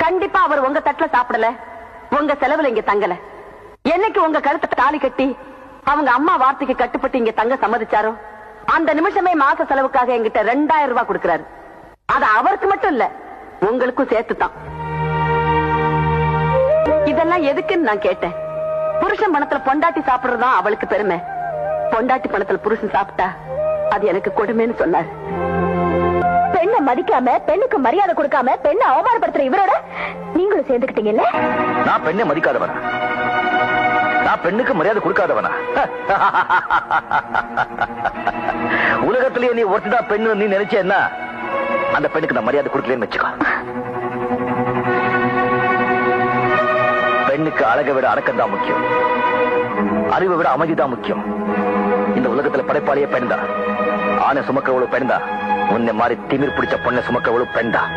கண்டிப்பா அவர் உங்க தட்டுல சாப்பிடல, உங்க செலவுல இங்க தங்கல. என்னைக்கு உங்க கழுத்தை தாலி கட்டி அவங்க அம்மா வார்த்தைக்கு கட்டுப்பட்டு இங்க தங்க சம்மதிச்சாரோ அந்த நிமிஷமே மாச செலவுக்காக என்கிட்ட 2000 ரூபாய் கொடுக்கிறாரு. அது அவருக்கு மட்டும் இல்ல, உங்களுக்கும் சேர்த்துதான். இதெல்லாம் எதுக்குன்னு நான் கேட்டேன். புருஷன் பணத்துல பொண்டாட்டி சாப்பிடுறதுதான் அவளுக்கு பெருமை. பொண்டாட்டி பணத்துல புருஷன் சாப்பிட்டா அது எனக்கு கொடுமைன்னு சொன்னார். பெண்ணை மதிக்காம, பெண்ணுக்கு மரியாதை கொடுக்காம, பெண்ணை அவமானப்படுத்துற இவரோட நீங்களும் சேர்ந்துக்கிட்டீங்கல்ல? நான் பெண்ணை மதிக்காதவனா? நான் பெண்ணுக்கு மரியாதை கொடுக்காதவனா? உலகத்திலேயே நீ ஒருத்ததான் பெண்ணு நீ நினைச்சேன்னா அந்த பெண்ணுக்கு நான் மரியாதை கொடுக்கலன்னு வச்சுக்கோ. பெண்ணுக்கு அழகை விட அடக்கம் தான் முக்கியம், அறிவை விட அமைதிதான் முக்கியம். இந்த உலகத்துல படைப்பாளியே பெண் தான். ஆணை சுமக்கிறவளும் பெண் தான். உன்னை மாதிரி திமிர் பிடிச்ச பொண்ணை சுமக்கிறவளும் பெண் தான்.